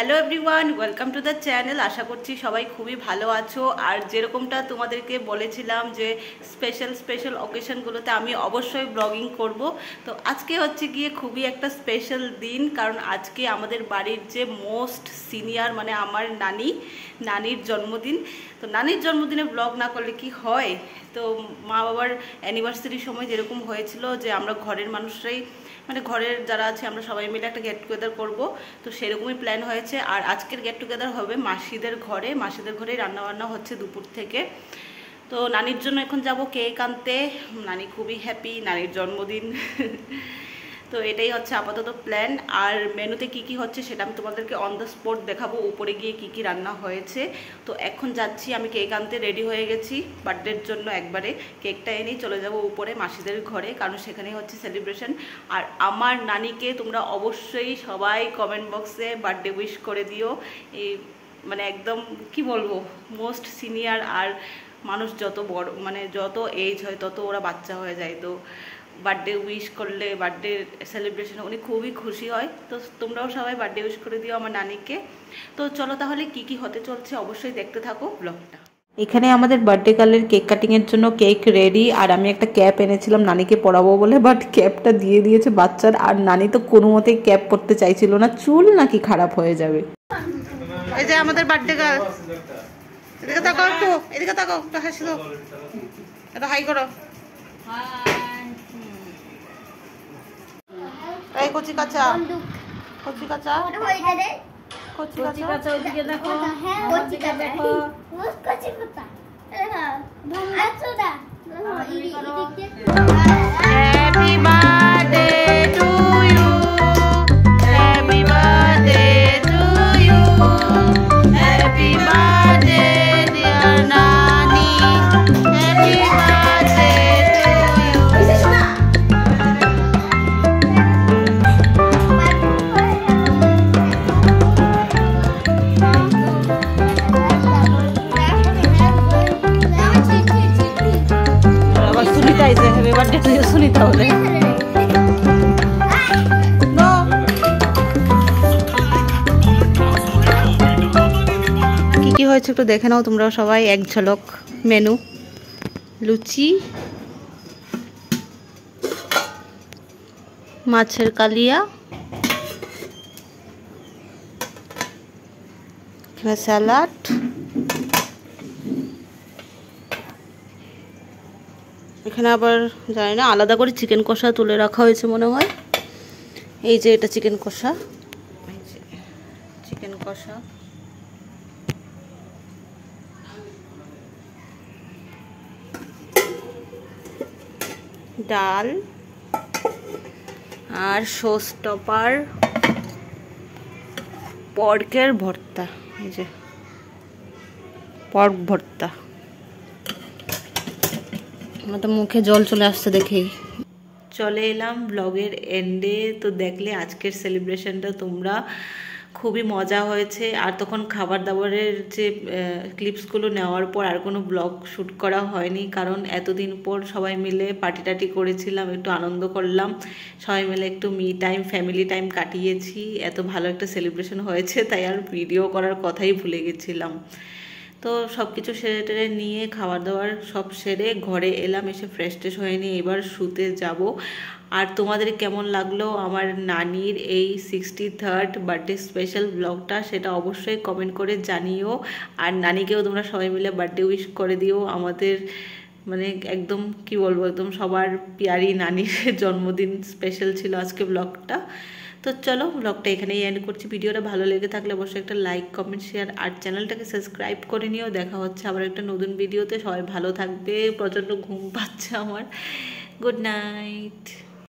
Hello everyone, welcome to the channel. আশা করছি সবাই খুবই ভালো আছো। আর যেরকমটা তোমাদেরকে বলেছিলাম যে স্পেশাল অকেশনগুলোতে আমি অবশ্যই ব্লগিং করব। তো আজকে হচ্ছে গিয়ে খুবই একটা স্পেশাল দিন, কারণ আজকে আমাদের বাড়ির যে মোস্ট সিনিয়র মানে আমার নানির জন্মদিন। তো নানির জন্মদিনে ব্লগ না করলে কি হয়? তো মা বাবার অ্যানিভার্সারির সময় যেরকম হয়েছিল যে আমরা ঘরের মানুষরাই মানে ঘরের যারা আছে আমরা সবাই মিলে একটা গেট টুগেদার করবো, তো সেরকমই প্ল্যান হয়েছে। আর আজকের গেট টুগেদার হবে মাসিদের ঘরেই রান্নাবান্না হচ্ছে দুপুর থেকে। তো নানির জন্য এখন যাব কেক আনতে। নানি খুবই হ্যাপি, নানির জন্মদিন। তো এটাই হচ্ছে আপাতত প্ল্যান। আর মেনুতে কি কি হচ্ছে সেটা আমি তোমাদেরকে অন দ্য স্পট দেখাবো, উপরে গিয়ে কি কি রান্না হয়েছে। তো এখন যাচ্ছি, আমি কেক আনতে রেডি হয়ে গেছি বার্থডের জন্য। একবারে কেকটা এনেই চলে যাব উপরে মাসিদের ঘরে, কারণ সেখানেই হচ্ছে সেলিব্রেশন। আর আমার নানিকে তোমরা অবশ্যই সবাই কমেন্ট বক্সে বার্থডে উইশ করে দিও। এই মানে একদম কি বলবো, মোস্ট সিনিয়র। আর মানুষ যত বড় মানে যত এজ হয় তত ওরা বাচ্চা হয়ে যায়। তো বার্থডে উইশ করলে, বার্থডে সেলিব্রেশনে উনি খুবই খুশি হয়। তো তোমরাও সবাই বার্থডে উইশ করে দিও আমার নানিকে। তো চলো তাহলে কি কি হতে চলছে অবশ্যই দেখতে থাকো ব্লগটা। এখানে আমাদের বার্থডে গার্লের কেক কাটিংয়ের জন্য কেক রেডি। আর আমি একটা ক্যাপ এনেছিলাম নানিকে পরাবো বলে, বাট ক্যাপটা দিয়ে দিয়েছে বাচ্চার। আর নানি তো কোনো মতেই ক্যাপ পরতে চাইছিল না, চুল নাকি খারাপ হয়ে যাবে। এই যে আমাদের বার্থডে গার্ল, এদিকে তাকাও একটু, এদিকে তাকাও একটু, হাসি দাও, এটা হাই করো। এই কচি কাঁচা ওদিকে দেখো, happy birthday to you, happy birthday to you, happy birthday dear নানি, হ্যাপি বার্থডে টু ইউ। আবার সুনিতা এসে happy birthday to you Sunita বলে। কি হয়েছে একটু দেখে নাও তোমরা সবাই এক ঝলক। মেনু: লুচি, মাছের কালিয়া, স্যালাড, এখানে আবার জানি না আলাদা করে চিকেন কষা তুলে রাখা হয়েছে মনে হয়। এই যে এটা চিকেন কষা, ডাল আর সস টপার, পর্কের ভর্তা। এই যে পর্ক ভর্তা। আমার তো মুখে জল চলে আসছে দেখেই। চলে এলাম ব্লগের এন্ডে। তো দেখলে আজকের সেলিব্রেশনটা তোমরা, খুবই মজা হয়েছে। আর তখন খাবার দাবারের যে ক্লিপসগুলো নেওয়ার পর আর কোনো ব্লগ শ্যুট করা হয়নি, কারণ এতদিন পর সবাই মিলে পার্টি টাটি করেছিলাম, একটু আনন্দ করলাম, সবাই মিলে একটু মি টাইম, ফ্যামিলি টাইম কাটিয়েছি। এত ভালো একটা সেলিব্রেশন হয়েছে, তাই আর ভিডিও করার কথাই ভুলে গেছিলাম। তো সব কিছু সেরে টেরে নিয়ে খাবার দাবার সব সেরে ঘরে এলাম, এসে ফ্রেশ ট্রেশ হয়ে নিয়ে এবার শুতে যাব। আর তোমাদের কেমন লাগলো আমার নানির এই 63rd বার্থডে স্পেশাল ব্লগটা, সেটা অবশ্যই কমেন্ট করে জানিও। আর নানিকেও তোমরা সবাই মিলে বার্থডে উইশ করে দিও। আমাদের মানে একদম কি বলবো, একদম সবার পিয়ারি নানির জন্মদিন স্পেশাল ছিল আজকে ব্লগটা। তো চলো ব্লগটা এখানেই এন্ড করছি। ভিডিওটা ভালো লেগে থাকলে অবশ্যই একটা লাইক, কমেন্ট, শেয়ার আর চ্যানেলটাকে সাবস্ক্রাইব করে নিও। দেখা হচ্ছে আবার একটা নতুন ভিডিওতে। সবাই ভালো থাকবে। প্রচণ্ড ঘুম পাচ্ছে আমার। Good night.